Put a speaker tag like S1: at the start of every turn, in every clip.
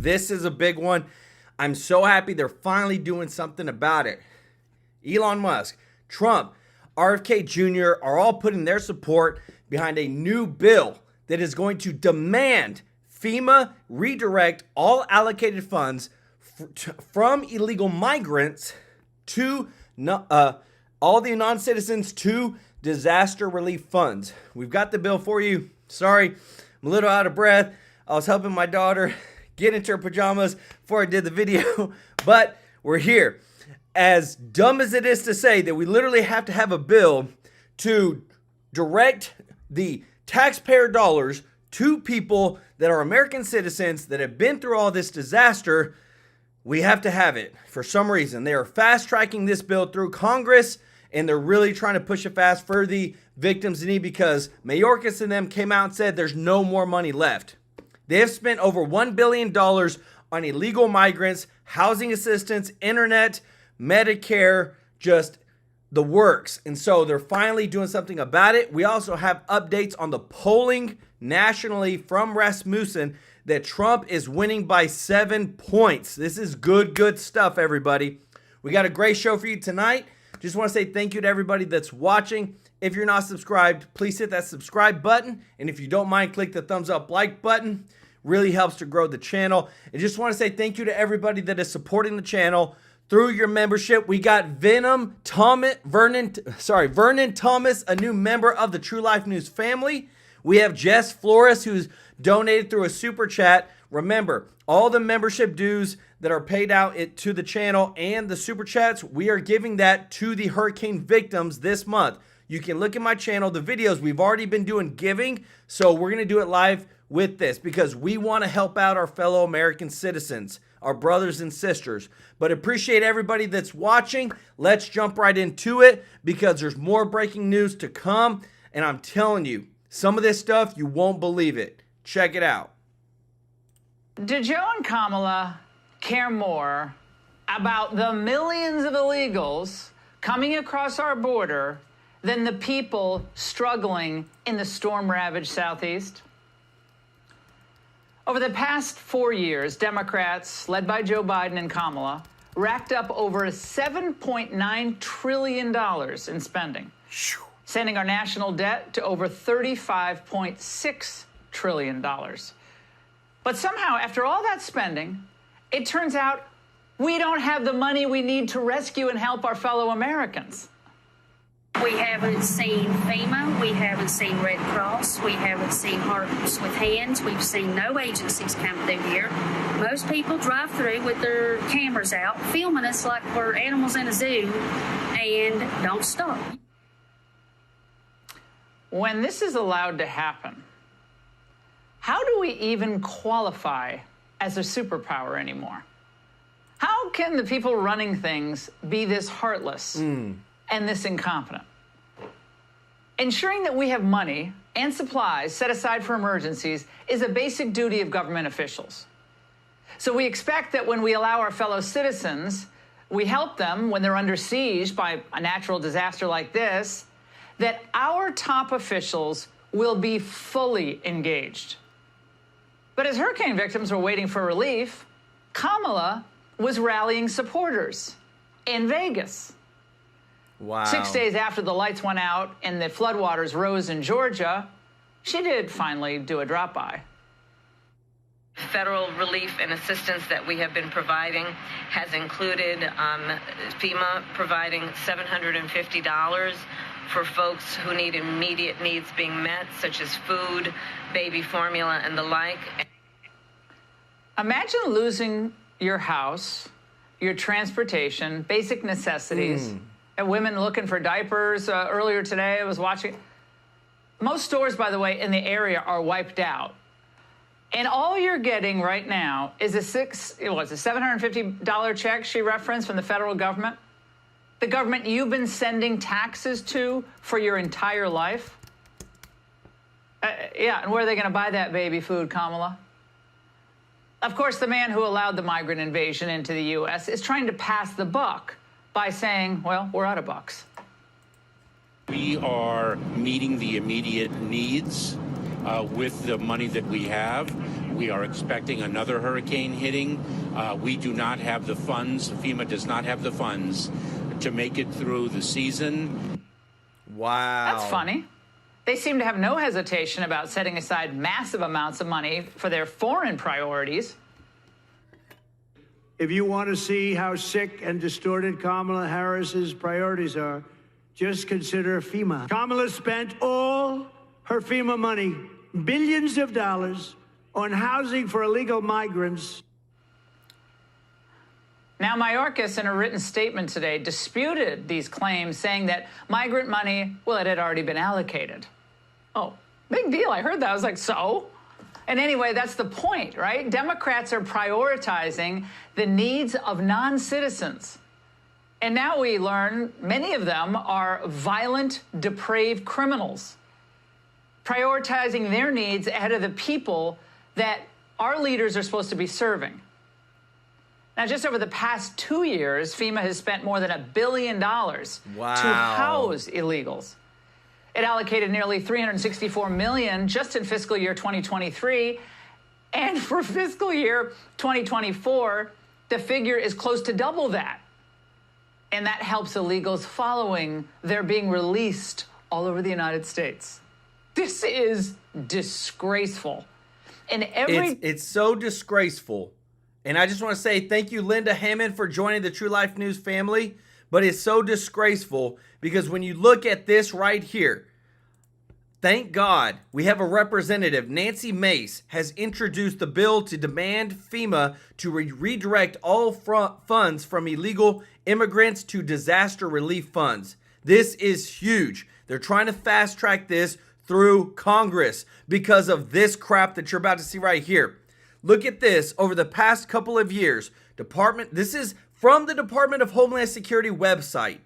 S1: this is a big one. I'm so happy they're finally doing something about it. Elon Musk, Trump, RFK Jr. are all putting their support behind a new bill that is going to demand FEMA redirect all allocated funds from illegal migrants to all the non-citizens to disaster relief funds. We've got the bill for you. Sorry, I'm a little out of breath. I was helping my daughter get into her pajamas before I did the video, but we're here. As dumb as it is to say that we literally have to have a bill to direct the taxpayer dollars to people that are American citizens that have been through all this disaster, we have to have it for some reason. They are fast tracking this bill through Congress, and they're really trying to push it fast for the victims in need because Mayorkas and them came out and said there's no more money left. They have spent over $1 billion on illegal migrants, housing assistance, internet, Medicare, just the works. And so they're finally doing something about it. We also have updates on the polling nationally from Rasmussen that Trump is winning by 7 points. This is good stuff, everybody. We got a great show for you tonight. Just want to say thank you to everybody that's watching. If you're not subscribed, please hit that subscribe button. And if you don't mind, click the thumbs up like button. Really helps to grow the channel. And just want to say thank you to everybody that is supporting the channel through your membership. We got Vernon Thomas, a new member of the True Life News family. We have Jess Flores, who's donated through a super chat. Remember, all the membership dues that are paid out to the channel and the super chats, we are giving that to the hurricane victims this month. You can look at my channel, the videos. We've already been doing giving, so we're going to do it live with this because we want to help out our fellow American citizens, our brothers and sisters. But appreciate everybody that's watching. Let's jump right into it because there's more breaking news to come. And I'm telling you, some of this stuff, you won't believe it. Check it out.
S2: Do Joe and Kamala care more about the millions of illegals coming across our border than the people struggling in the storm-ravaged Southeast? Over the past 4 years, Democrats, led by Joe Biden and Kamala, racked up over $7.9 trillion in spending, sending our national debt to over $35.6 trillion. But somehow, after all that spending, it turns out we don't have the money we need to rescue and help our fellow Americans.
S3: We haven't seen FEMA, we haven't seen Red Cross, we haven't seen Hearts with Hands, we've seen no agencies come through here. Most people drive through with their cameras out, filming us like we're animals in a zoo, and don't stop.
S2: When this is allowed to happen, how do we even qualify as a superpower anymore? How can the people running things be this heartless and this incompetent? Ensuring that we have money and supplies set aside for emergencies is a basic duty of government officials. So we expect that when we allow our fellow citizens, we help them when they're under siege by a natural disaster like this, that our top officials will be fully engaged. But as hurricane victims were waiting for relief, Kamala was rallying supporters in Vegas.
S1: Wow.
S2: 6 days after the lights went out and the floodwaters rose in Georgia, she did finally do a drop-by.
S4: Federal relief and assistance that we have been providing has included FEMA providing $750 for folks who need immediate needs being met, such as food, baby formula, and the like.
S2: Imagine losing your house, your transportation, basic necessities, and women looking for diapers. Earlier today, I was watching. Most stores, by the way, in the area are wiped out. And all you're getting right now is a $750 check she referenced from the federal government. The government you've been sending taxes to for your entire life. Yeah, and where are they going to buy that baby food, Kamala? Of course, the man who allowed the migrant invasion into the U.S. is trying to pass the buck by saying, well, we're out of bucks.
S5: We are meeting the immediate needs with the money that we have. We are expecting another hurricane hitting. We do not have the funds. FEMA does not have the funds to make it through the season.
S1: Wow.
S2: That's funny. They seem to have no hesitation about setting aside massive amounts of money for their foreign priorities.
S6: If you want to see how sick and distorted Kamala Harris's priorities are, just consider FEMA. Kamala spent all her FEMA money, billions of dollars, on housing for illegal migrants.
S2: Now, Mayorkas, in a written statement today, disputed these claims, saying that migrant money, well, it had already been allocated. Oh, big deal. I heard that. I was like, so? And anyway, that's the point, right? Democrats are prioritizing the needs of non-citizens. And now we learn many of them are violent, depraved criminals, prioritizing their needs ahead of the people that our leaders are supposed to be serving. Now, just over the past 2 years, FEMA has spent more than $1 billion to house illegals. It allocated nearly $364 million just in fiscal year 2023. And for fiscal year 2024, the figure is close to double that. And that helps illegals following their being released all over the United States. This is disgraceful. And
S1: it's so disgraceful. And I just want to say thank you, Linda Hammond, for joining the True Life News family. But it's so disgraceful because when you look at this right here, thank God we have a representative, Nancy Mace, has introduced the bill to demand FEMA to redirect all funds from illegal immigrants to disaster relief funds. This is huge. They're trying to fast track this through Congress because of this crap that you're about to see right here. Look at this. Over the past couple of years, this is from the Department of Homeland Security website.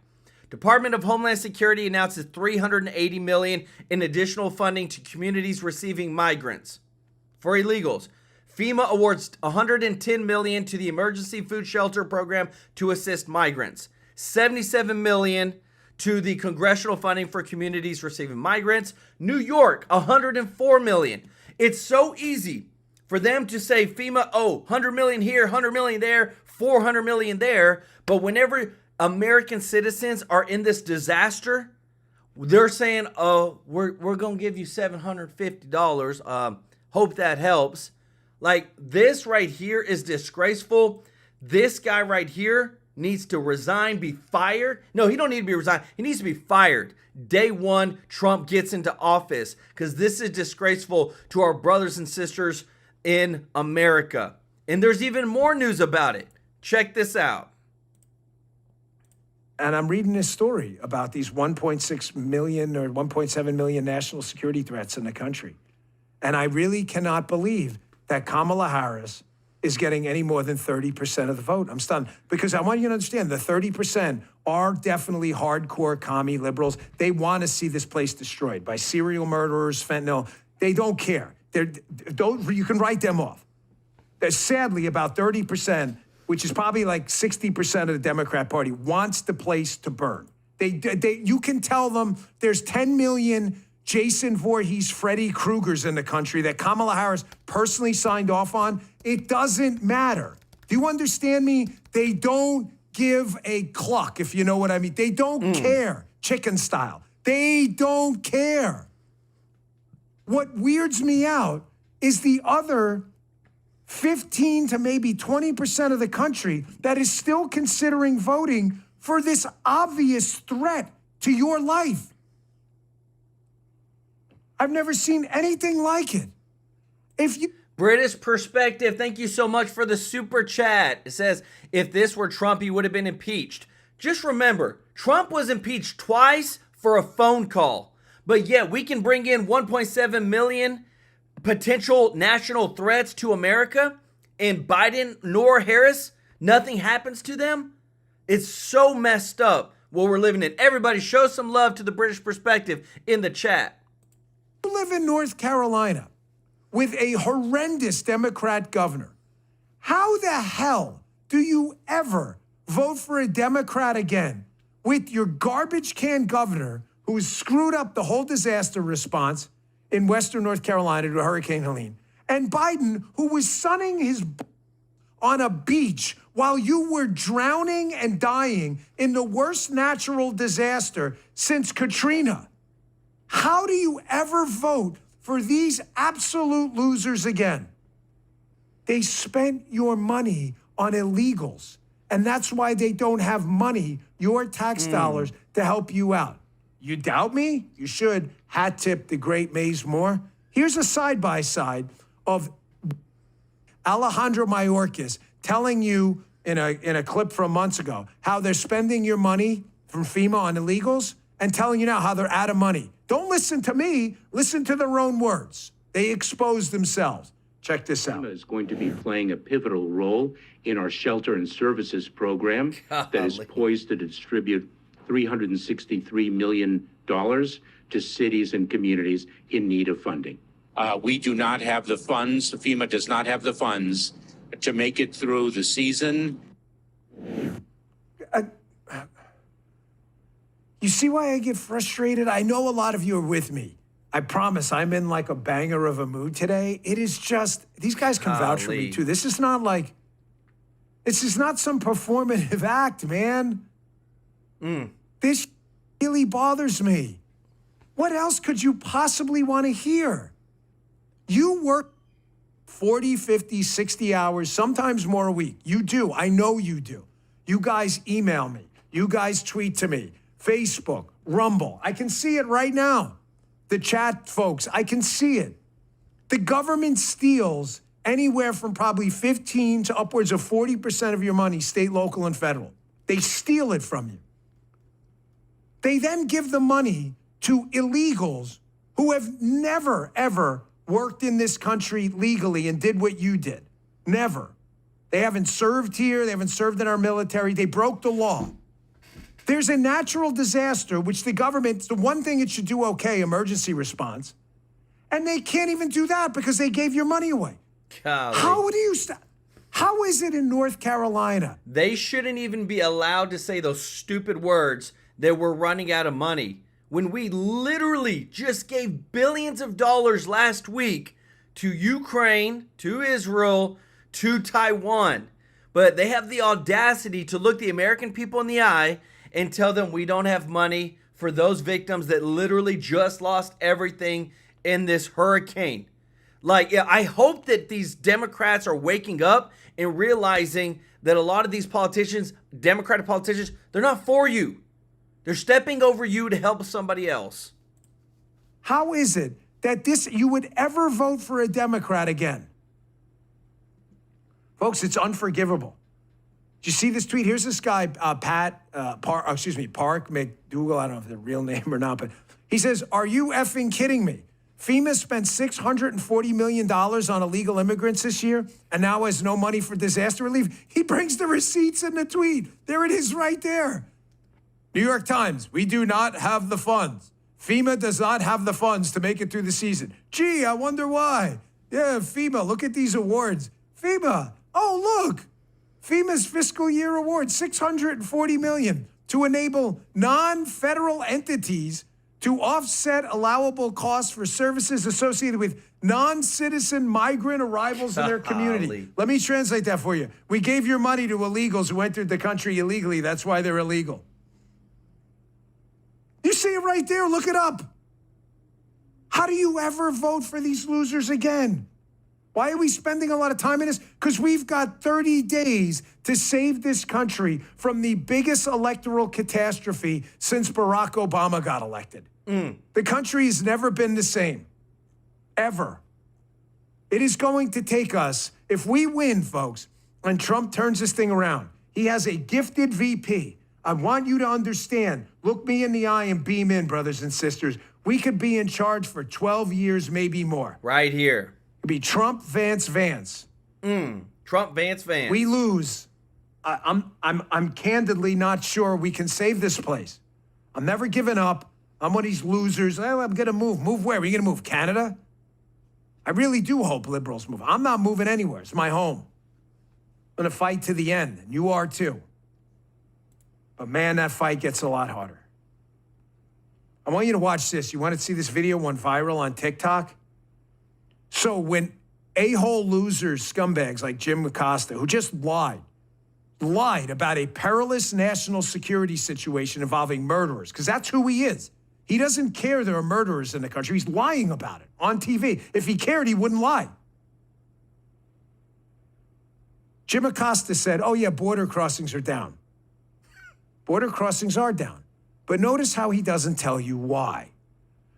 S1: Department of Homeland Security announces $380 million in additional funding to communities receiving migrants for illegals. FEMA awards $110 million to the Emergency Food Shelter Program to assist migrants. $77 million to the congressional funding for communities receiving migrants. New York, $104 million. It's so easy for them to say FEMA, $100 million here, $100 million there, $400 million there. But whenever American citizens are in this disaster, they're saying, we're going to give you $750. Hope that helps. Like, this right here is disgraceful. This guy right here needs to resign, be fired. No, he don't need to be resigned. He needs to be fired. Day one, Trump gets into office, because this is disgraceful to our brothers and sisters in America. And there's even more news about it. Check this out.
S7: And I'm reading this story about these 1.6 million or 1.7 million national security threats in the country. And I really cannot believe that Kamala Harris is getting any more than 30% of the vote. I'm stunned, because I want you to understand the 30% are definitely hardcore commie liberals. They want to see this place destroyed by serial murderers, fentanyl. They don't care. You can write them off. There's sadly about 30%, which is probably like 60% of the Democrat Party, wants the place to burn. You can tell them there's 10 million Jason Voorhees, Freddy Kruegers in the country that Kamala Harris personally signed off on. It doesn't matter. Do you understand me? They don't give a cluck, if you know what I mean. They don't care, chicken style. They don't care. What weirds me out is the other 15 to maybe 20% of the country that is still considering voting for this obvious threat to your life. I've never seen anything like it.
S1: British Perspective, thank you so much for the super chat. It says, if this were Trump, he would have been impeached. Just remember, Trump was impeached twice for a phone call. But yet we can bring in 1.7 million potential national threats to America, and Biden nor Harris, nothing happens to them. It's so messed up what we're living in. Everybody show some love to the British Perspective in the chat.
S7: You live in North Carolina with a horrendous Democrat governor. How the hell do you ever vote for a Democrat again with your garbage can governor who screwed up the whole disaster response, in Western North Carolina to Hurricane Helene. And Biden, who was sunning his on a beach while you were drowning and dying in the worst natural disaster since Katrina. How do you ever vote for these absolute losers again? They spent your money on illegals, and that's why they don't have money, your tax dollars, to help you out. You doubt me? You should. Hat tip the great Maze Moore. Here's a side-by-side of Alejandro Mayorkas telling you in a clip from months ago how they're spending your money from FEMA on illegals and telling you now how they're out of money. Don't listen to me. Listen to their own words. They expose themselves. Check this out.
S5: FEMA is going to be playing a pivotal role in our shelter and services program that is poised to distribute $363 million to cities and communities in need of funding. We do not have the funds. FEMA does not have the funds to make it through the season.
S7: You see why I get frustrated? I know a lot of you are with me. I promise I'm in like a banger of a mood today. It is just, these guys can vouch for me too. This is not some performative act, man. This really bothers me. What else could you possibly want to hear? You work 40, 50, 60 hours, sometimes more a week. You do. I know you do. You guys email me. You guys tweet to me. Facebook, Rumble. I can see it right now. The chat folks, I can see it. The government steals anywhere from probably 15 to upwards of 40% of your money, state, local, and federal. They steal it from you. They then give the money to illegals who have never, ever worked in this country legally and did what you did. Never. They haven't served here. They haven't served in our military. They broke the law. There's a natural disaster, which the government, the one thing it should do okay, emergency response. And they can't even do that because they gave your money away.
S1: Golly.
S7: How do you stop? How is it in North Carolina?
S1: They shouldn't even be allowed to say those stupid words that we're running out of money when we literally just gave billions of dollars last week to Ukraine, to Israel, to Taiwan. But they have the audacity to look the American people in the eye and tell them we don't have money for those victims that literally just lost everything in this hurricane. Like, yeah, I hope that these Democrats are waking up and realizing that a lot of these politicians, Democratic politicians, they're not for you. They're stepping over you to help somebody else.
S7: How is it that you would ever vote for a Democrat again? Folks, it's unforgivable. Did you see this tweet? Here's this guy, Park McDougal. I don't know if it's a real name or not, but he says, "Are you effing kidding me? FEMA spent $640 million on illegal immigrants this year and now has no money for disaster relief." He brings the receipts in the tweet. There it is right there. New York Times, "We do not have the funds. FEMA does not have the funds to make it through the season. Gee, I wonder why. Yeah, FEMA, look at these awards. FEMA, oh, look. FEMA's fiscal year award, $640 million to enable non-federal entities to offset allowable costs for services associated with non-citizen migrant arrivals in their community." Let me translate that for you. We gave your money to illegals who entered the country illegally. That's why they're illegal. You see it right there. Look it up. How do you ever vote for these losers again? Why are we spending a lot of time in this? Because we've got 30 days to save this country from the biggest electoral catastrophe since Barack Obama got elected. The country has never been the same. Ever. It is going to take us, if we win, folks, and Trump turns this thing around, he has a gifted VP. I want you to understand, look me in the eye and beam in, brothers and sisters. We could be in charge for 12 years, maybe more.
S1: Right here.
S7: It'd be Trump, Vance, Vance.
S1: Trump, Vance, Vance.
S7: We lose. I'm candidly not sure we can save this place. I'm never giving up. I'm one of these losers. Oh, I'm going to move. Move where? Are you going to move? Canada? I really do hope liberals move. I'm not moving anywhere. It's my home. I'm going to fight to the end, and you are too. But man, that fight gets a lot harder. I want you to watch this. You want to see this video went viral on TikTok? So when a-hole losers, scumbags like Jim Acosta, who just lied about a perilous national security situation involving murderers, because that's who he is. He doesn't care there are murderers in the country. He's lying about it on TV. If he cared, he wouldn't lie. Jim Acosta said, oh, yeah, border crossings are down. Border crossings are down. But notice how he doesn't tell you why.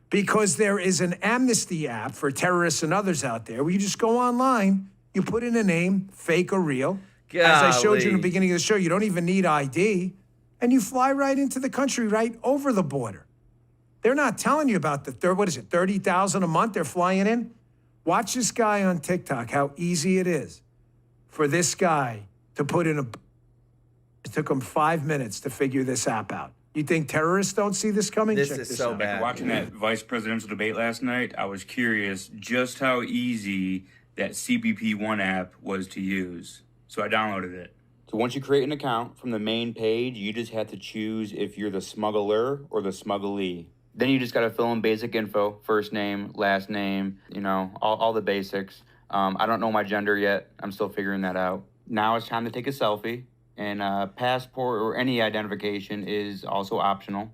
S7: Because there is an amnesty app for terrorists and others out there where you just go online, you put in a name, fake or real.
S1: Golly.
S7: As I showed you in the beginning of the show, you don't even need ID. And you fly right into the country, right over the border. They're not telling you about the 30,000 a month they're flying in? Watch this guy on TikTok, how easy it is for this guy to put in it took him 5 minutes to figure this app out. You think terrorists don't see this coming?
S1: This
S7: Check
S1: is
S7: this
S1: so
S7: out.
S1: bad.
S8: Watching that vice presidential debate last night, I was curious just how easy that CBP One app was to use. So I downloaded it.
S9: So once you create an account from the main page, you just have to choose if you're the smuggler or the smugglee. Then you just got to fill in basic info, first name, last name, all the basics. I don't know my gender yet. I'm still figuring that out. Now it's time to take a selfie. And passport or any identification is also optional.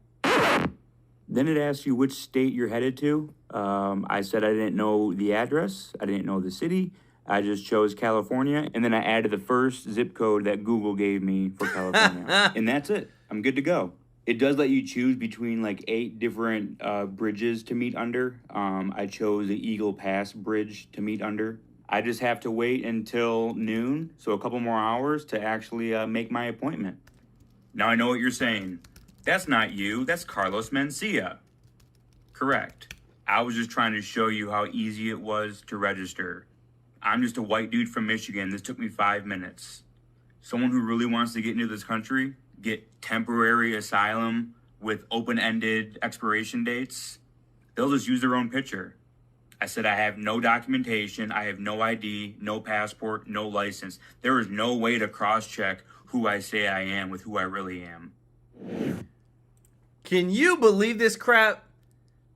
S9: Then it asks you which state you're headed to. I said I didn't know the address. I didn't know the city. I just chose California. And then I added the first zip code that Google gave me for California. And that's it. I'm good to go. It does let you choose between like 8 different bridges to meet under. I chose the Eagle Pass Bridge to meet under. I just have to wait until noon, so a couple more hours to actually make my appointment.
S8: Now I know what you're saying. That's not you, that's Carlos Mencia. Correct. I was just trying to show you how easy it was to register. I'm just a white dude from Michigan. This took me 5 minutes. Someone who really wants to get into this country, get temporary asylum with open-ended expiration dates, they'll just use their own picture. I said I have no documentation, I have no ID, no passport, no license. There is no way to cross-check who I say I am with who I really am.
S1: Can you believe this crap?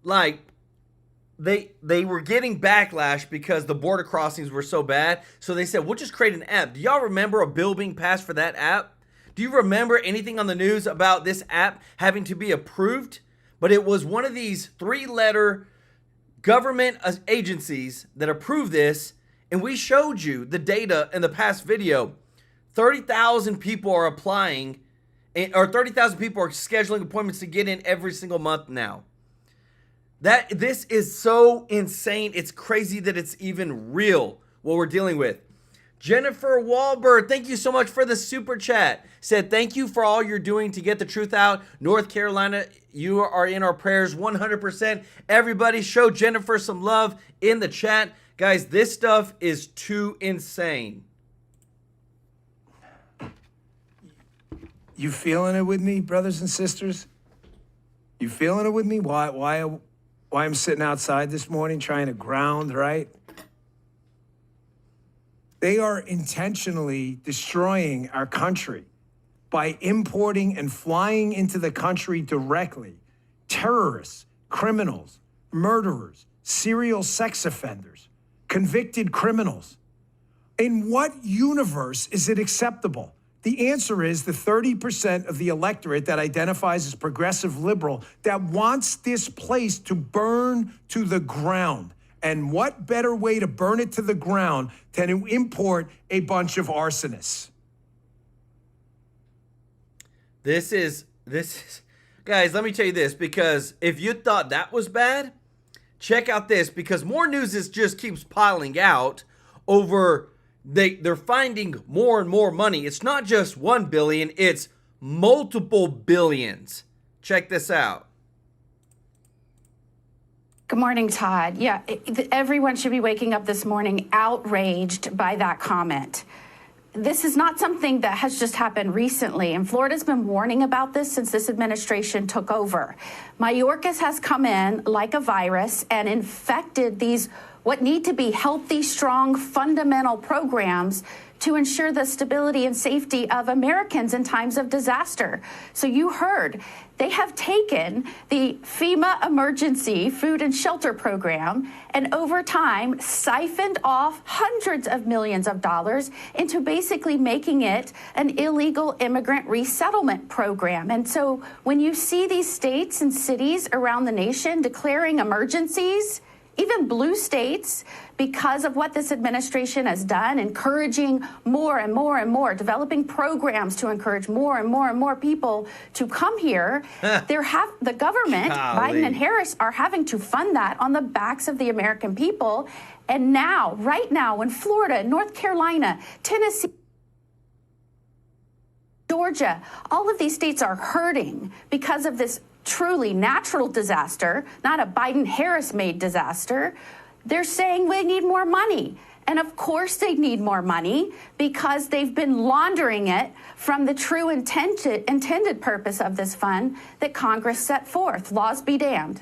S1: Like, they were getting backlash because the border crossings were so bad. So they said, we'll just create an app. Do y'all remember a bill being passed for that app? Do you remember anything on the news about this app having to be approved? But it was one of these 3-letter government agencies that approved this, and we showed you the data in the past video. 30,000 people are applying, or 30,000 people are scheduling appointments to get in every single month now. This is so insane. It's crazy that it's even real what we're dealing with. Jennifer Wahlberg, thank you so much for the super chat. Said, thank you for all you're doing to get the truth out. North Carolina, you are in our prayers 100%. Everybody show Jennifer some love in the chat. Guys, this stuff is too insane.
S7: You feeling it with me, brothers and sisters? You feeling it with me? Why I'm sitting outside this morning trying to ground, right? They are intentionally destroying our country by importing and flying into the country directly terrorists, criminals, murderers, serial sex offenders, convicted criminals. In what universe is it acceptable? The answer is the 30% of the electorate that identifies as progressive liberal that wants this place to burn to the ground. And what better way to burn it to the ground than to import a bunch of arsonists?
S1: This is, guys, let me tell you this, because if you thought that was bad, check out this, because more news just keeps piling out over, they're finding more and more money. It's not just 1 billion, it's multiple billions. Check this out.
S10: Good morning, Todd. Yeah, everyone should be waking up this morning outraged by that comment. This is not something that has just happened recently, and Florida's been warning about this since this administration took over. Mayorkas has come in like a virus and infected these what need to be healthy, strong, fundamental programs to ensure the stability and safety of Americans in times of disaster. So you heard, they have taken the FEMA Emergency Food and Shelter Program and over time siphoned off hundreds of millions of dollars into basically making it an illegal immigrant resettlement program. And so when you see these states and cities around the nation declaring emergencies, even blue states, because of what this administration has done, encouraging more and more and more, developing programs to encourage more and more and more people to come here, the government, Biden and Harris, are having to fund that on the backs of the American people. And now, right now, when Florida, North Carolina, Tennessee, Georgia, all of these states are hurting because of this truly natural disaster, not a Biden-Harris made disaster, they're saying we need more money. And of course they need more money because they've been laundering it from the true intended purpose of this fund that Congress set forth. Laws be damned.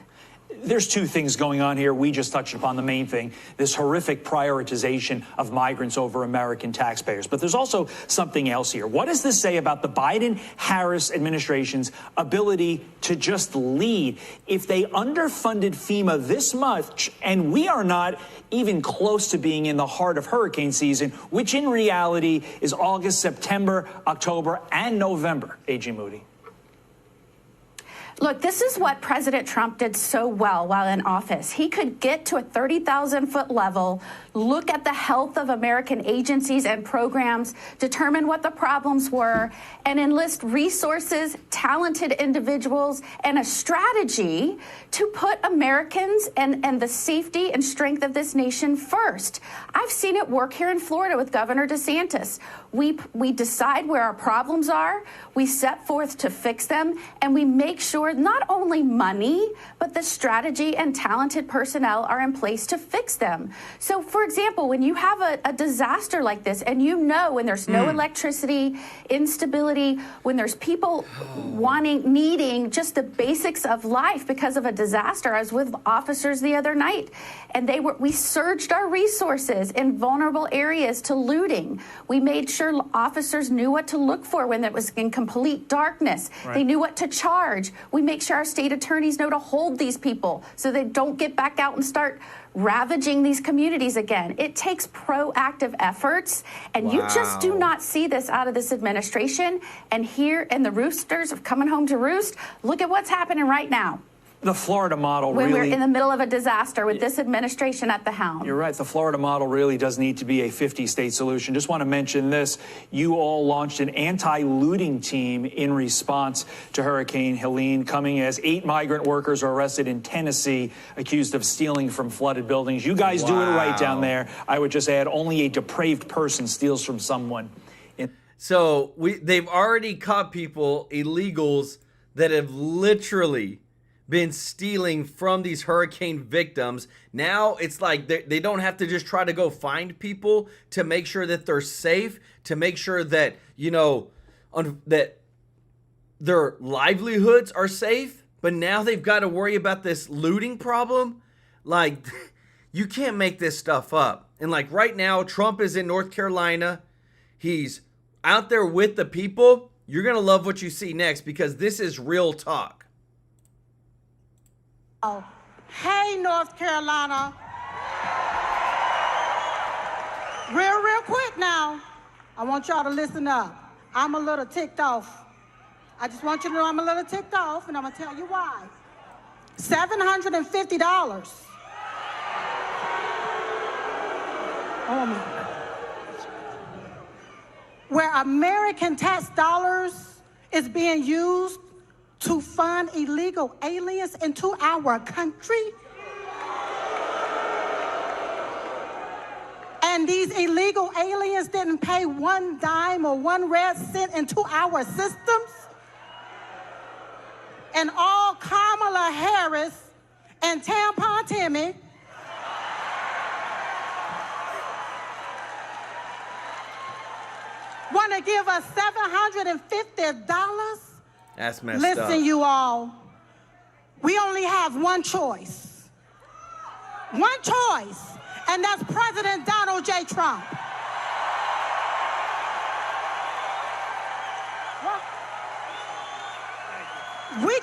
S11: There's two things going on here. We just touched upon the main thing, this horrific prioritization of migrants over American taxpayers. But there's also something else here. What does this say about the Biden-Harris administration's ability to just lead? If they underfunded FEMA this much, and we are not even close to being in the heart of hurricane season, which in reality is August, September, October, and November, A.G. Moody.
S10: Look, this is what President Trump did so well while in office. He could get to a 30,000-foot level, look at the health of American agencies and programs, determine what the problems were, and enlist resources, talented individuals, and a strategy to put Americans and the safety and strength of this nation first. I've seen it work here in Florida with Governor DeSantis. We decide where our problems are, we set forth to fix them, and we make sure not only money, but the strategy and talented personnel are in place to fix them. So, for example, when you have a disaster like this, and you know when there's no electricity, instability, when there's people needing just the basics of life because of a disaster. I was with officers the other night, and we surged our resources in vulnerable areas to looting. We made sure officers knew what to look for when it was in complete darkness. Right. They knew what to charge. We make sure our state attorneys know to hold these people so they don't get back out and start ravaging these communities again. It takes proactive efforts, and you just do not see this out of this administration. And here in the roosters of coming home to roost, look at what's happening right now.
S11: The Florida model
S10: when
S11: really...
S10: we're in the middle of a disaster with this administration at the helm.
S11: You're right. The Florida model really does need to be a 50-state solution. Just want to mention this. You all launched an anti-looting team in response to Hurricane Helene, coming as 8 migrant workers are arrested in Tennessee, accused of stealing from flooded buildings. You guys do it right down there. I would just add, only a depraved person steals from someone.
S1: So they've already caught people, illegals, that have literally been stealing from these hurricane victims. Now it's like they don't have to just try to go find people to make sure that they're safe, to make sure that, that their livelihoods are safe. But now they've got to worry about this looting problem. Like, you can't make this stuff up. And like right now, Trump is in North Carolina. He's out there with the people. You're going to love what you see next, because this is real talk.
S12: Hey, North Carolina. Real quick now. I want y'all to listen up. I'm a little ticked off. I just want you to know I'm a little ticked off, and I'm going to tell you why. $750. Oh, my. Where American tax dollars is being used to fund illegal aliens into our country. And these illegal aliens didn't pay one dime or one red cent into our systems. And all Kamala Harris and Tampon Timmy want to give us $750?
S1: That's messed up.
S12: Listen, you all, we only have one choice. One choice, and that's President Donald J. Trump. We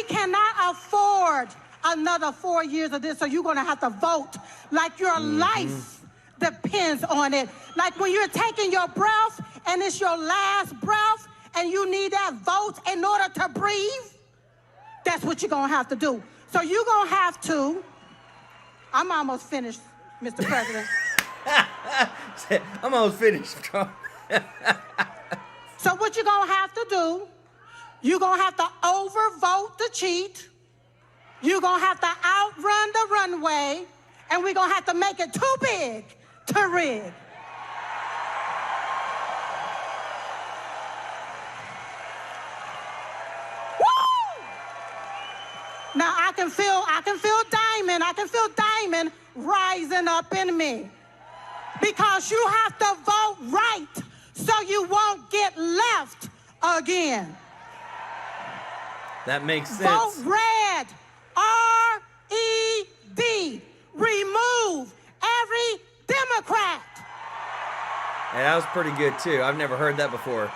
S12: cannot afford another 4 years of this, so you're going to have to vote like your life depends on it. Like when you're taking your breath and it's your last breath and you need that vote in order to breathe, that's what you're going to have to do. So you're going to have to, I'm almost finished, Mr. President.
S1: I'm almost finished, Trump.
S12: So what you're going to have to do, you're going to have to overvote the cheat. You're going to have to outrun the runway. And we're going to have to make it too big to rig. Woo! Now I can feel Diamond rising up in me. Because you have to vote right so you won't get left again.
S1: That makes sense.
S12: Vote red. R-E-D. Remove every Democrat.
S1: Hey, that was pretty good, too. I've never heard that before.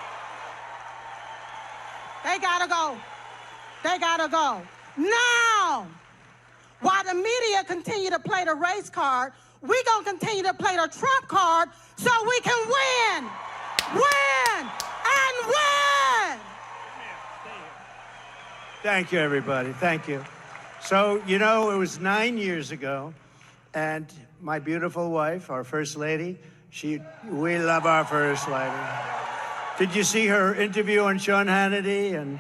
S12: They gotta go. They gotta go. Now, while the media continue to play the race card, we're going to continue to play the Trump card so we can win, and win.
S6: Thank you, everybody. Thank you. So, you know, it was 9 years ago, and my beautiful wife, our First Lady, we love our First Lady. Did you see her interview on Sean Hannity and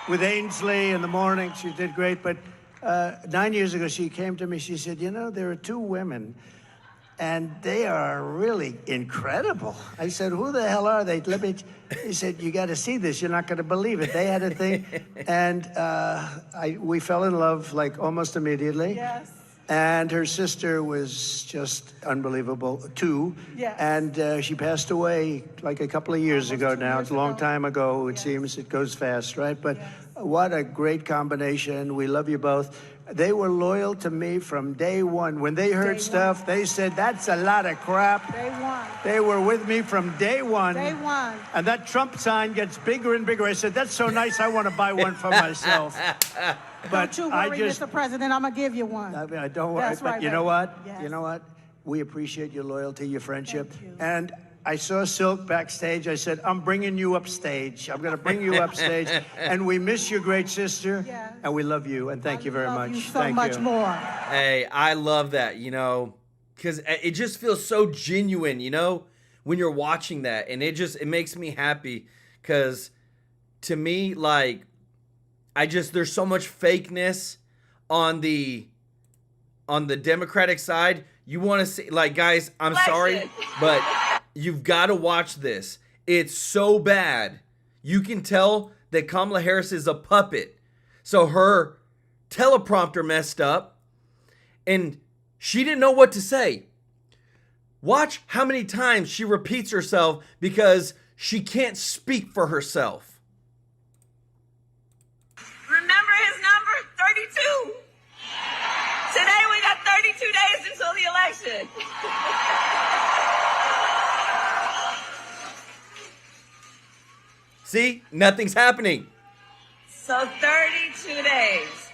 S6: with Ainsley in the morning? She did great, but 9 years ago, she came to me, she said, you know, there are two women, and they are really incredible. I said, who the hell are they? He said, you got to see this. You're not going to believe it. They had a thing, and we fell in love, like, almost immediately.
S12: Yes.
S6: And her sister was just unbelievable, too.
S12: Yes.
S6: And she passed away, like, a couple of years ago now. It's a long time ago, it seems. It goes fast, right? But what a great combination. We love you both. They were loyal to me from day one. When they heard stuff, they said, that's a lot of crap.
S12: Day one.
S6: They were with me from day one.
S12: Day one.
S6: And that Trump sign gets bigger and bigger. I said, that's so nice, I want to buy one for myself. But
S12: don't you worry, Mr. President, I'm going to give you one.
S6: I mean, I don't worry.
S12: That's
S6: But
S12: right,
S6: you
S12: baby.
S6: know what?
S12: Yes.
S6: You know what? We appreciate your loyalty, your friendship.
S12: Thank you.
S6: And I saw Silk backstage. I said, I'm bringing you upstage. I'm going to bring you upstage. And we miss your great sister.
S12: Yes.
S6: And we love you. And thank you very much.
S12: You so
S6: thank
S12: much
S6: you.
S12: more.
S1: Hey, I love that, you know, because it just feels so genuine, you know, when you're watching that. And it makes me happy because to me, like, there's so much fakeness on the Democratic side. You want to see, like, guys, I'm sorry, but you've got to watch this. It's so bad. You can tell that Kamala Harris is a puppet. So her teleprompter messed up and she didn't know what to say. Watch how many times she repeats herself because she can't speak for herself.
S4: Remember his number? 32. Today we got 32 days until the election.
S1: See? Nothing's happening.
S4: So 32 days.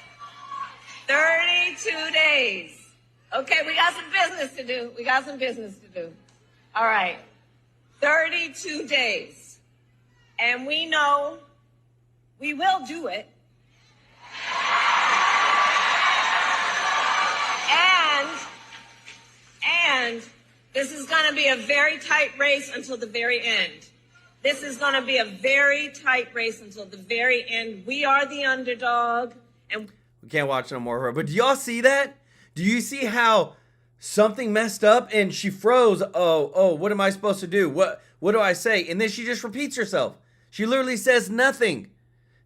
S4: 32 days. Okay, we got some business to do. All right. 32 days. And we know we will do it. And this is going to be a very tight race until the very end. We are the underdog. And
S1: We can't watch no more of her. But do y'all see that? Do you see how something messed up and she froze? Oh, what am I supposed to do? What do I say? And then she just repeats herself. She literally says nothing.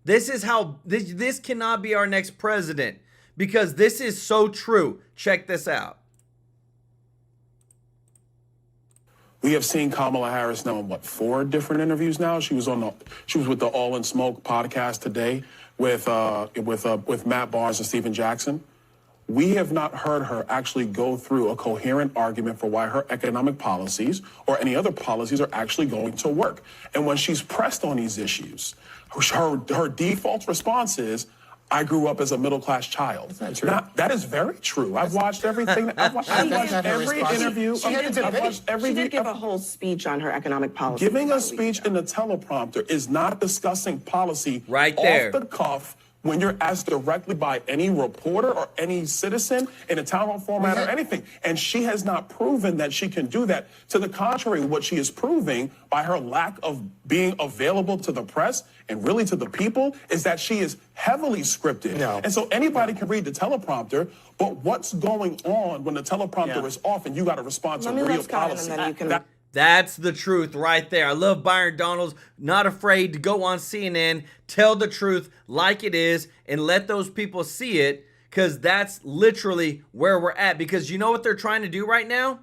S1: This is how this cannot be our next president because this is so true. Check this out.
S13: We have seen Kamala Harris now in 4 different interviews now. She was with the All in Smoke podcast today with Matt Barnes and Stephen Jackson. we have not heard her actually go through a coherent argument for why her economic policies or any other policies are actually going to work. And when she's pressed on these issues, her default response is, I grew up as a middle-class child. That's not true. Now, that is very true. I've watched everything. I've watched every interview.
S14: She did give a whole speech on her economic policy.
S13: Giving a speech in the teleprompter is not discussing policy
S1: right there
S13: off the cuff when you're asked directly by any reporter or any citizen in a town hall format or anything. And she has not proven that she can do that. To the contrary, what she is proving by her lack of being available to the press and really to the people is that she is heavily scripted. And so anybody can read the teleprompter, but what's going on when the teleprompter is off and you got to respond to real policy?
S1: That's the truth right there. I love Byron Donalds, not afraid to go on CNN, tell the truth like it is, and let those people see it, because that's literally where we're at. Because you know what they're trying to do right now?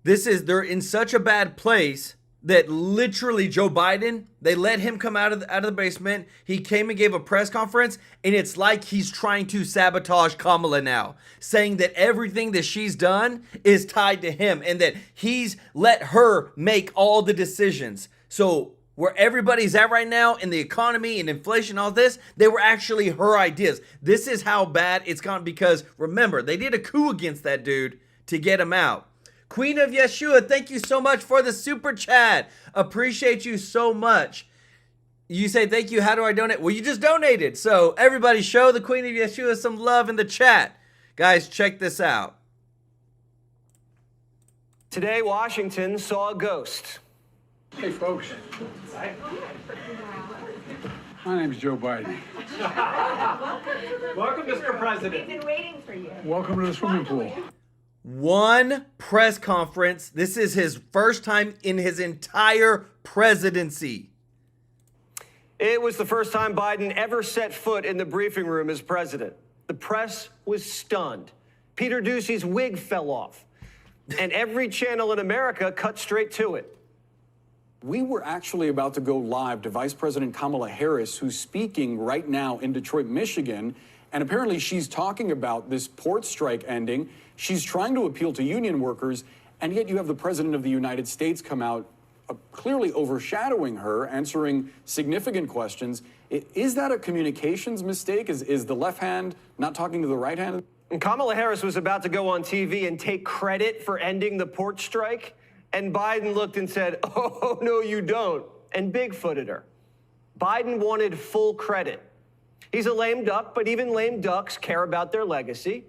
S1: They're in such a bad place that literally Joe Biden, they let him come out of the basement. He came and gave a press conference, and it's like he's trying to sabotage Kamala now, saying that everything that she's done is tied to him and that he's let her make all the decisions. So where everybody's at right now in the economy and inflation, all this, they were actually her ideas. This is how bad it's gone because, remember, they did a coup against that dude to get him out. Queen of Yeshua, thank you so much for the super chat. Appreciate you so much. You say thank you, how do I donate? Well, you just donated. So everybody show the Queen of Yeshua some love in the chat. Guys, check this out.
S15: Today, Washington saw a ghost.
S16: Hey, folks. My name's Joe Biden.
S15: Welcome, Mr. President.
S17: We've been waiting for you.
S16: Welcome to the swimming pool.
S1: One press conference. This is his first time in his entire presidency.
S15: It was the first time Biden ever set foot in the briefing room as president. The press was stunned. Peter Doocy's wig fell off, and every channel in America cut straight to it.
S18: We were actually about to go live to Vice President Kamala Harris, who's speaking right now in Detroit, Michigan, and apparently she's talking about this port strike ending. She's trying to appeal to union workers, and yet you have the President of the United States come out clearly overshadowing her, answering significant questions. Is that a communications mistake? Is the left hand not talking to the right hand?
S15: And Kamala Harris was about to go on TV and take credit for ending the port strike, and Biden looked and said, "Oh, no, you don't," and bigfooted her. Biden wanted full credit. He's a lame duck, but even lame ducks care about their legacy.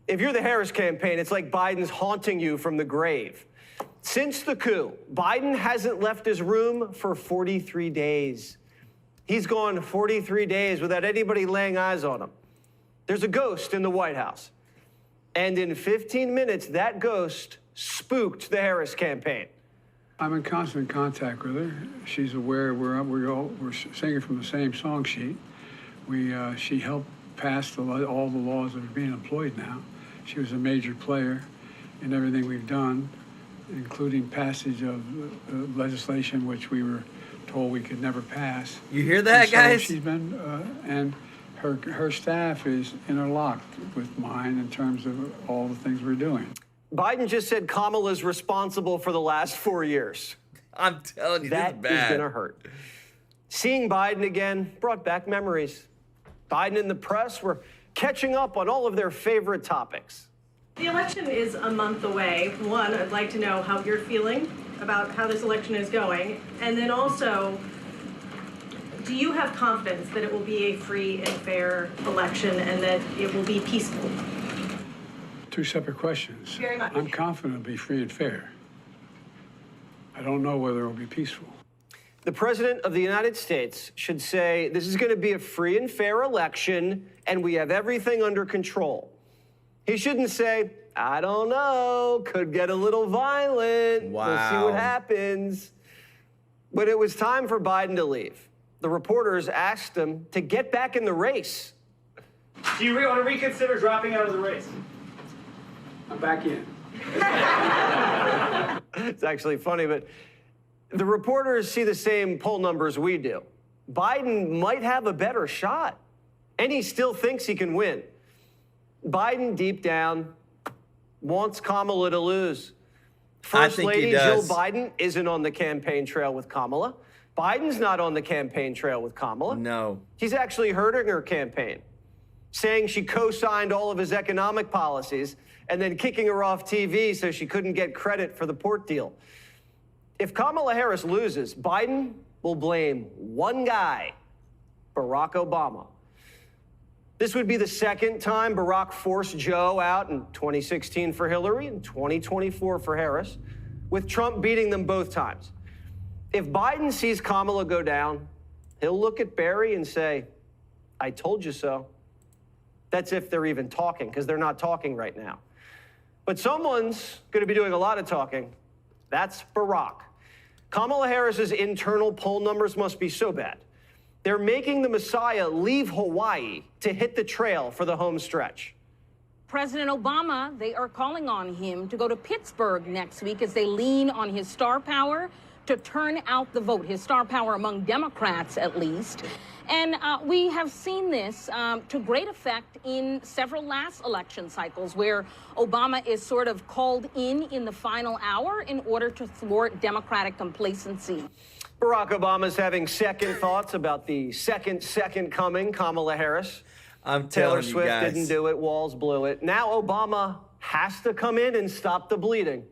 S15: If you're the Harris campaign, it's like Biden's haunting you from the grave. Since the coup, Biden hasn't left his room for 43 days. He's gone 43 days without anybody laying eyes on him. There's a ghost in the White House. And in 15 minutes, that ghost spooked the Harris campaign.
S16: I'm in constant contact with her. She's aware we're singing from the same song sheet. She helped pass all the laws that are being employed now. She was a major player in everything we've done, including passage of legislation which we were told we could never pass.
S1: You hear that, guys?
S16: She's been, and her staff is interlocked with mine in terms of all the things we're doing.
S15: Biden just said Kamala's responsible for the last 4 years.
S1: I'm telling you,
S15: that
S1: this is bad.
S15: Gonna hurt. Seeing Biden again brought back memories. Biden and the press were catching up on all of their favorite topics.
S17: The election is a month away. One, I'd like to know how you're feeling about how this election is going. And then also, do you have confidence that it will be a free and fair election and that it will be peaceful?
S16: Two separate questions.
S17: Very much.
S16: I'm confident it'll be free and fair. I don't know whether it'll be peaceful.
S15: The President of the United States should say this is going to be a free and fair election and we have everything under control. He shouldn't say, I don't know, could get a little violent.
S1: Wow.
S15: We'll see what happens. But it was time for Biden to leave. The reporters asked him to get back in the race.
S19: Do you want to reconsider dropping out of the race?
S16: I'm back in.
S15: It's actually funny, but the reporters see the same poll numbers we do. Biden might have a better shot, and he still thinks he can win. Biden, deep down, wants Kamala to lose.
S1: I
S15: First
S1: think he
S15: Lady Jill
S1: does.
S15: Biden isn't on the campaign trail with Kamala. Biden's not on the campaign trail with Kamala.
S1: No.
S15: He's actually hurting her campaign, saying she co-signed all of his economic policies and then kicking her off TV so she couldn't get credit for the port deal. If Kamala Harris loses, Biden will blame one guy, Barack Obama. This would be the second time Barack forced Joe out in 2016 for Hillary and 2024 for Harris, with Trump beating them both times. If Biden sees Kamala go down, he'll look at Barry and say, I told you so. That's if they're even talking, because they're not talking right now. But someone's going to be doing a lot of talking. That's Barack. Kamala Harris's internal poll numbers must be so bad. They're making the Messiah leave Hawaii to hit the trail for the home stretch.
S20: President Obama, they are calling on him to go to Pittsburgh next week as they lean on his star power to turn out the vote, his star power among Democrats at least. And we have seen this to great effect in several last election cycles where Obama is sort of called in the final hour in order to thwart Democratic complacency.
S15: Barack Obama's having second thoughts about the second coming, Kamala Harris.
S1: I'm
S15: Taylor
S1: telling you
S15: Swift
S1: guys.
S15: didn't do it, Walls blew it. Now Obama has to come in and stop the bleeding.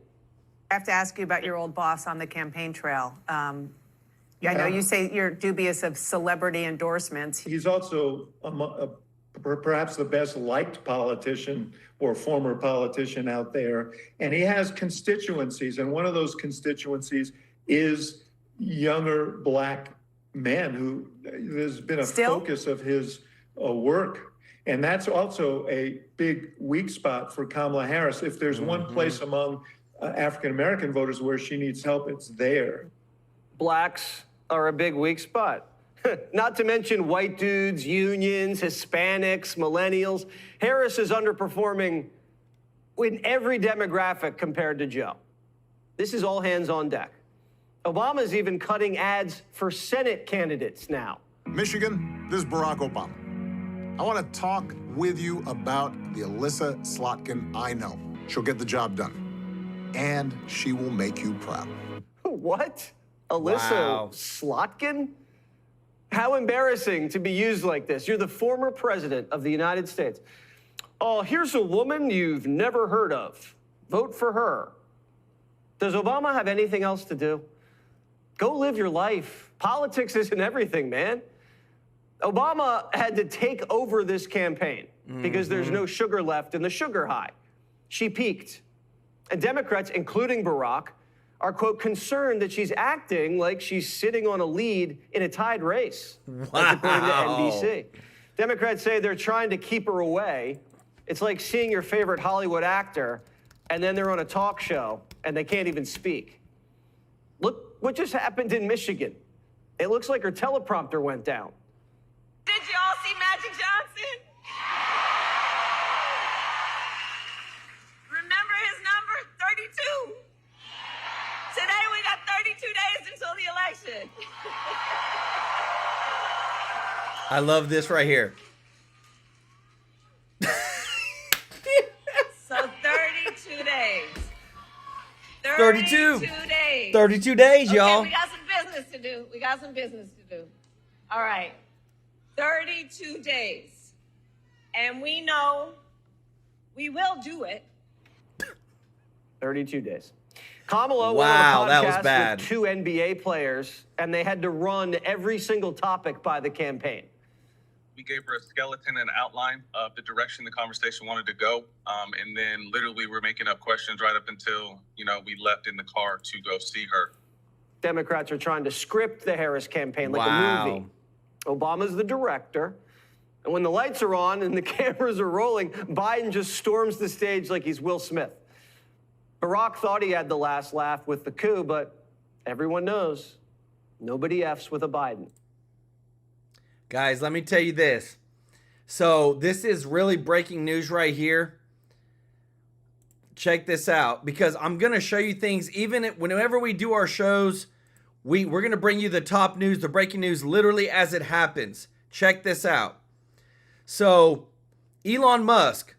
S21: I have to ask you about your old boss on the campaign trail. I know you say you're dubious of celebrity endorsements.
S22: He's also perhaps the best liked politician or former politician out there. And he has constituencies. And one of those constituencies is younger Black men who there's been a focus of his work. And that's also a big weak spot for Kamala Harris. If there's one place among African-American voters where she needs help, it's there.
S15: Blacks are a big weak spot. Not to mention white dudes, unions, Hispanics, millennials. Harris is underperforming in every demographic compared to Joe. This is all hands on deck. Obama's even cutting ads for Senate candidates now.
S23: Michigan, this is Barack Obama. I want to talk with you about the Alyssa Slotkin I know. She'll get the job done, and she will make you proud.
S15: What? Alyssa Slotkin? How embarrassing to be used like this. You're the former president of the United States. Oh, here's a woman you've never heard of. Vote for her. Does Obama have anything else to do? Go live your life. Politics isn't everything, man. Obama had to take over this campaign because there's no sugar left in the sugar high. She peaked. And Democrats, including Barack, are, quote, concerned that she's acting like she's sitting on a lead in a tied race. That's according to NBC. Democrats say they're trying to keep her away. It's like seeing your favorite Hollywood actor, and then they're on a talk show, and they can't even speak. Look what just happened in Michigan. It looks like her teleprompter went down.
S4: Did you all see Magic Johnson? Remember his number? 32. Today we got 32 days until the election.
S1: I love this right here.
S4: So 32 days.
S1: 32.
S4: 32 days.
S1: 32 days, y'all.
S4: Okay, we got some business to do. We got some business to do. All right. 32 days. And we know we will do it.
S15: 32 days. Kamala
S1: Wow,
S15: went on a
S1: that was
S15: podcast
S1: bad.
S15: with 2 NBA players, and they had to run every single topic by the campaign.
S24: We gave her a skeleton and outline of the direction the conversation wanted to go. And then literally we were making up questions right up until, we left in the car to go see her.
S15: Democrats are trying to script the Harris campaign like
S1: Wow.
S15: a movie. Obama's the director. And when the lights are on and the cameras are rolling, Biden just storms the stage like he's Will Smith. Barack thought he had the last laugh with the coup, but everyone knows nobody F's with a Biden.
S1: Guys, let me tell you this. So this is really breaking news right here. Check this out, because I'm going to show you things. Even whenever we do our shows, we're going to bring you the top news, the breaking news, literally as it happens. Check this out. So Elon Musk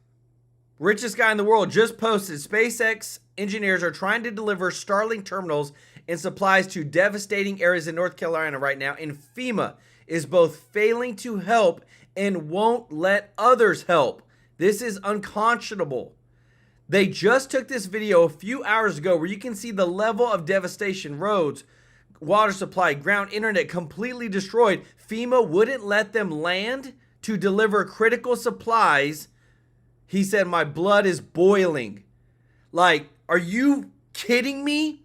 S1: richest guy in the world, just posted SpaceX engineers are trying to deliver Starlink terminals and supplies to devastating areas in North Carolina right now, and FEMA is both failing to help and won't let others help. This is unconscionable. They just took this video a few hours ago where you can see the level of devastation. Roads, water supply, ground, internet completely destroyed. FEMA wouldn't let them land to deliver critical supplies. He said, my blood is boiling. Like, are you kidding me?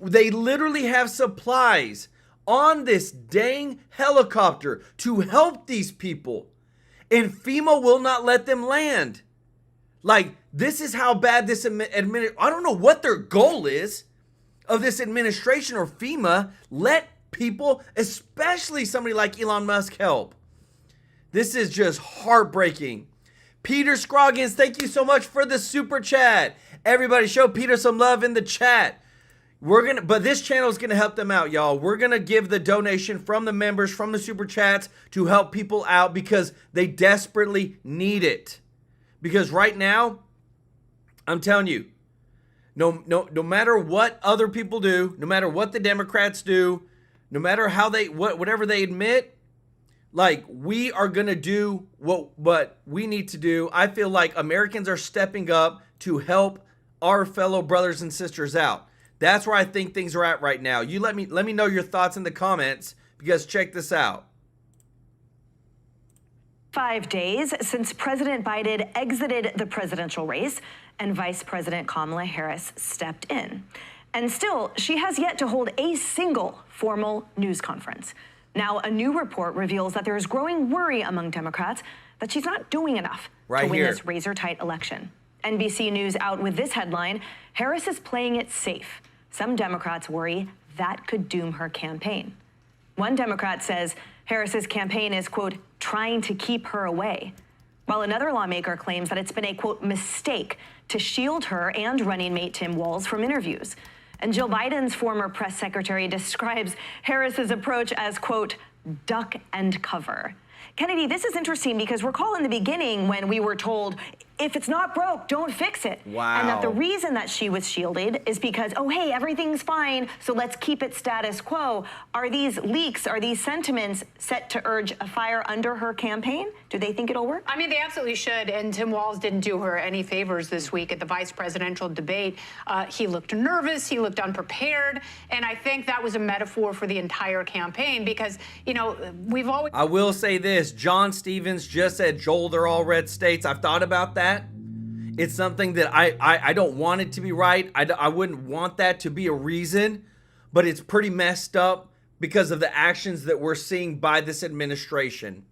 S1: They literally have supplies on this dang helicopter to help these people, and FEMA will not let them land. Like, this is how bad this I don't know what their goal is of this administration or FEMA. Let people, especially somebody like Elon Musk, help. This is just heartbreaking. Peter Scroggins, thank you so much for the super chat. Everybody show Peter some love in the chat. But this channel is gonna help them out, y'all. We're gonna give the donation from the members, from the super chats, to help people out because they desperately need it. Because right now, I'm telling you, no matter what other people do, no matter what the Democrats do, no matter how whatever they admit, like, we are gonna do what we need to do. I feel like Americans are stepping up to help our fellow brothers and sisters out. That's where I think things are at right now. You let me know your thoughts in the comments, because check this out.
S2: 5 days since President Biden exited the presidential race and Vice President Kamala Harris stepped in. And still, she has yet to hold a single formal news conference. Now, a new report reveals that there is growing worry among Democrats that she's not doing enough to win this razor-tight election. NBC News out with this headline: Harris is playing it safe. Some Democrats worry that could doom her campaign. One Democrat says Harris's campaign is, quote, trying to keep her away, while another lawmaker claims that it's been a, quote, mistake to shield her and running mate Tim Walz from interviews. And Jill Biden's former press secretary describes Harris's approach as, quote, duck and cover. Kennedy, this is interesting because recall in the beginning when we were told, if it's not broke, don't fix it.
S1: Wow.
S2: And that the reason that she was shielded is because, oh, hey, everything's fine, so let's keep it status quo. Are these leaks, are these sentiments set to urge a fire under her campaign? Do they think it'll work?
S3: I mean, they absolutely should. And Tim Walz didn't do her any favors this week at the vice presidential debate. He looked nervous. He looked unprepared. And I think that was a metaphor for the entire campaign because, you know, we've always...
S1: I will say this. John Stevens just said, Joel, they're all red states. I've thought about that. It's something that I don't want it to be right. I wouldn't want that to be a reason, but it's pretty messed up because of the actions that we're seeing by this administration.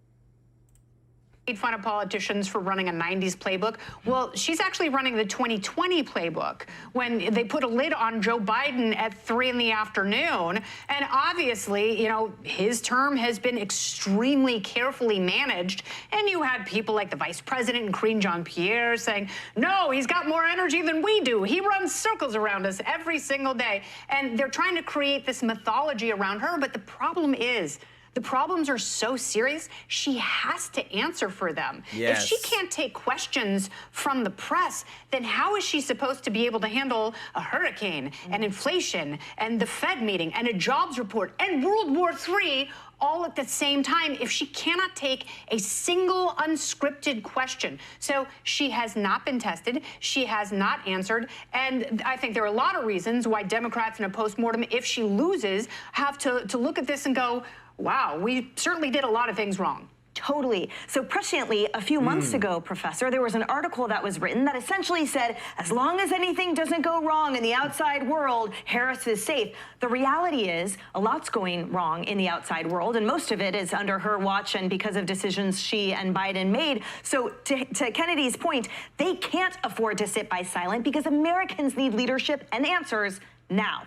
S3: Made fun of politicians for running a 90s playbook. Well, she's actually running the 2020 playbook when they put a lid on Joe Biden at 3 in the afternoon. And obviously, you know, his term has been extremely carefully managed. And you had people like the vice president and Karine Jean-Pierre saying, no, he's got more energy than we do. He runs circles around us every single day. And they're trying to create this mythology around her. But the problem is, the problems are so serious, she has to answer for them.
S1: Yes.
S3: If she can't take questions from the press, then how is she supposed to be able to handle a hurricane and inflation and the Fed meeting and a jobs report and World War III all at the same time if she cannot take a single unscripted question? So she has not been tested. She has not answered. And I think there are a lot of reasons why Democrats in a postmortem, if she loses, have to look at this and go, wow, we certainly did a lot of things wrong.
S2: Totally. So presciently, a few months ago, Professor, there was an article that was written that essentially said, as long as anything doesn't go wrong in the outside world, Harris is safe. The reality is a lot's going wrong in the outside world, and most of it is under her watch and because of decisions she and Biden made. So to Kennedy's point, they can't afford to sit by silent because Americans need leadership and answers now.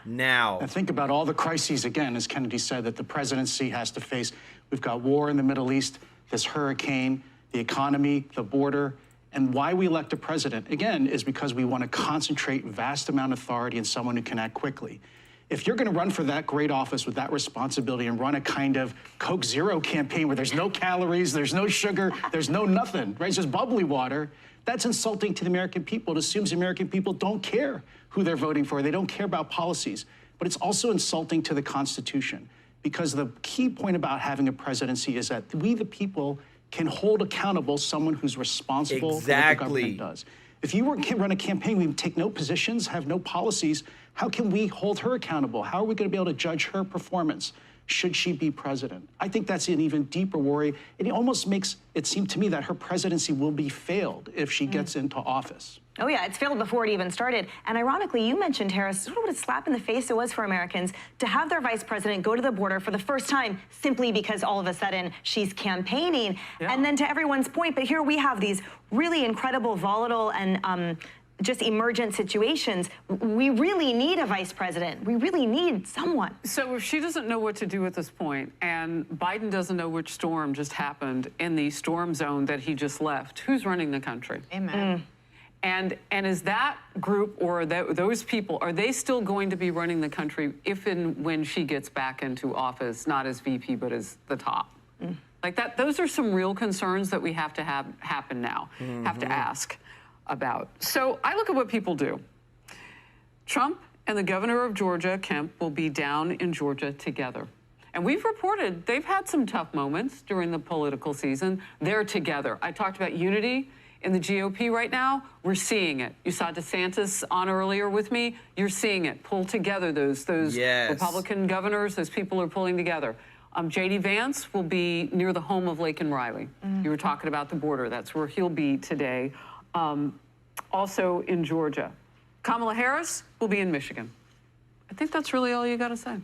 S5: And think about all the crises, again, as Kennedy said, that the presidency has to face. We've got war in the Middle East, this hurricane, the economy, the border. And why we elect a president, again, is because we want to concentrate vast amount of authority in someone who can act quickly. If you're going to run for that great office with that responsibility and run a kind of Coke Zero campaign where there's no calories, there's no sugar, there's no nothing, right? It's just bubbly water. That's insulting to the American people. It assumes the American people don't care who they're voting for. They don't care about policies. But it's also insulting to the Constitution, because the key point about having a presidency is that we, the people, can hold accountable someone who's responsible for what the government does. If you run a campaign, we take no positions, have no policies, how can we hold her accountable? How are we going to be able to judge her performance should she be president? I think that's an even deeper worry. It almost makes it seem to me that her presidency will be failed if she gets into office.
S2: Oh yeah, it's failed before it even started. And ironically, you mentioned, Harris, what a slap in the face it was for Americans to have their vice president go to the border for the first time simply because all of a sudden she's campaigning. Yeah. And then to everyone's point, but here we have these really incredible, volatile, and just emergent situations. We really need a vice president. We really need someone.
S7: So if she doesn't know what to do at this point, and Biden doesn't know which storm just happened in the storm zone that he just left, who's running the country?
S21: Amen.
S7: And is that group or those people, are they still going to be running the country if and when she gets back into office, not as VP, but as the top? Like that, those are some real concerns that we have to have happen now, have to ask about. So I look at what people do. Trump and the governor of Georgia, Kemp, will be down in Georgia together. And we've reported they've had some tough moments during the political season. They're together. I talked about unity in the GOP right now. We're seeing it. You saw DeSantis on earlier with me. You're seeing it. Pull together those yes. Republican governors. Those people are pulling together. J.D. Vance will be near the home of Laken Riley. You were talking about the border. That's where he'll be today. Also in Georgia. Kamala Harris will be in Michigan. I think that's really all you got to say.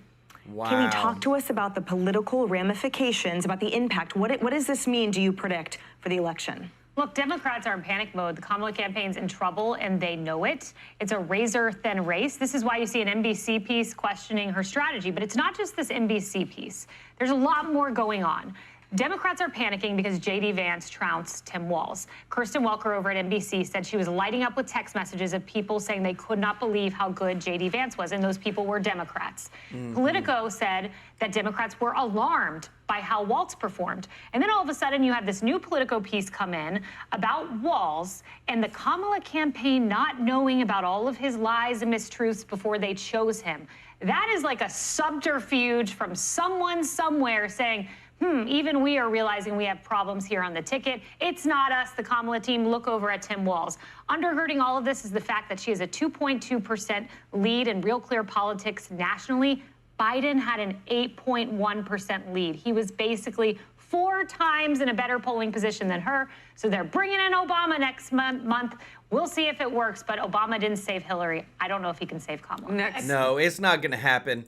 S2: Wow. Can you talk to us about the political ramifications, about the impact? What does this mean, do you predict, for the election?
S8: Look, Democrats are in panic mode. The Kamala campaign's in trouble, and they know it. It's a razor-thin race. This is why you see an NBC piece questioning her strategy. But it's not just this NBC piece. There's a lot more going on. Democrats are panicking because J.D. Vance trounced Tim Walz. Kirsten Welker over at NBC said she was lighting up with text messages of people saying they could not believe how good J.D. Vance was, and those people were Democrats. Politico said that Democrats were alarmed by how Walz performed. And then all of a sudden you have this new Politico piece come in about Walz and the Kamala campaign not knowing about all of his lies and mistruths before they chose him. That is like a subterfuge from someone somewhere saying, even we are realizing we have problems here on the ticket. It's not us, the Kamala team. Look over at Tim Walz. Undergirding all of this is the fact that she has a 2.2% lead in Real Clear Politics nationally. Biden had an 8.1% lead. He was basically 4 times in a better polling position than her. So they're bringing in Obama next month. We'll see if it works, but Obama didn't save Hillary. I don't know if he can save Kamala.
S1: No, it's not going to happen.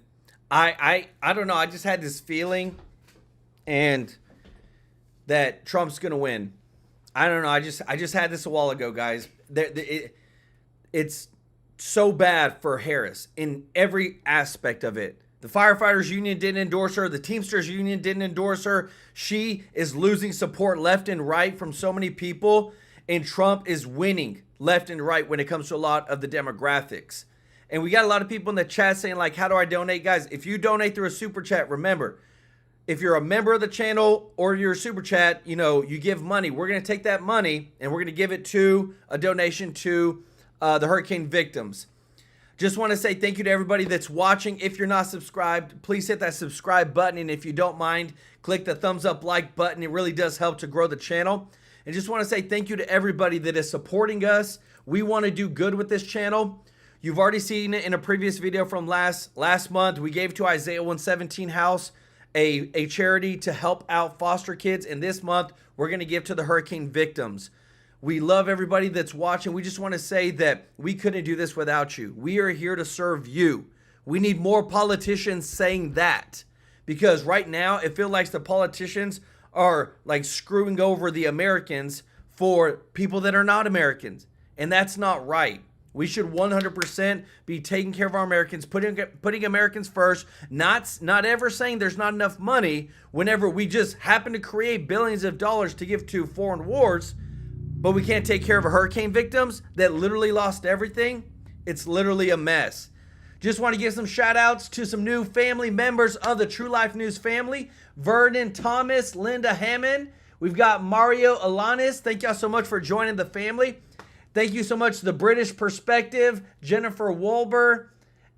S1: I don't know. I just had this feeling and that Trump's going to win. I don't know. I just had this a while ago, guys. It's so bad for Harris in every aspect of it. The firefighters union didn't endorse her. The Teamsters union didn't endorse her. She is losing support left and right from so many people. And Trump is winning left and right when it comes to a lot of the demographics. And we got a lot of people in the chat saying, like, how do I donate? Guys, if you donate through a super chat, remember, if you're a member of the channel or you're a super chat, you give money. We're going to take that money and we're going to give it to a donation to the hurricane victims. Just want to say thank you to everybody that's watching. If you're not subscribed, please hit that subscribe button. And if you don't mind, click the thumbs up like button. It really does help to grow the channel. And just want to say thank you to everybody that is supporting us. We want to do good with this channel. You've already seen it in a previous video from last month. We gave to Isaiah 117 House a charity to help out foster kids. And this month, we're going to give to the hurricane victims. We love everybody that's watching. We just want to say that we couldn't do this without you. We are here to serve you. We need more politicians saying that. Because right now, it feels like the politicians are like screwing over the Americans for people that are not Americans. And that's not right. We should 100% be taking care of our Americans, putting Americans first, not ever saying there's not enough money whenever we just happen to create billions of dollars to give to foreign wars, but we can't take care of hurricane victims that literally lost everything. It's literally a mess. Just want to give some shout outs to some new family members of the True Life News family. Vernon Thomas, Linda Hammond. We've got Mario Alanis. Thank y'all so much for joining the family. Thank you so much to the British Perspective, Jennifer Wolber,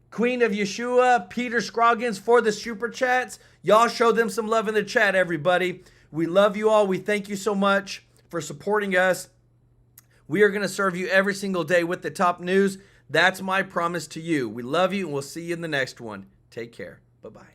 S1: Queen of Yeshua, Peter Scroggins for the super chats. Y'all show them some love in the chat, everybody. We love you all. We thank you so much for supporting us. We are going to serve you every single day with the top news. That's my promise to you. We love you, and we'll see you in the next one. Take care. Bye-bye.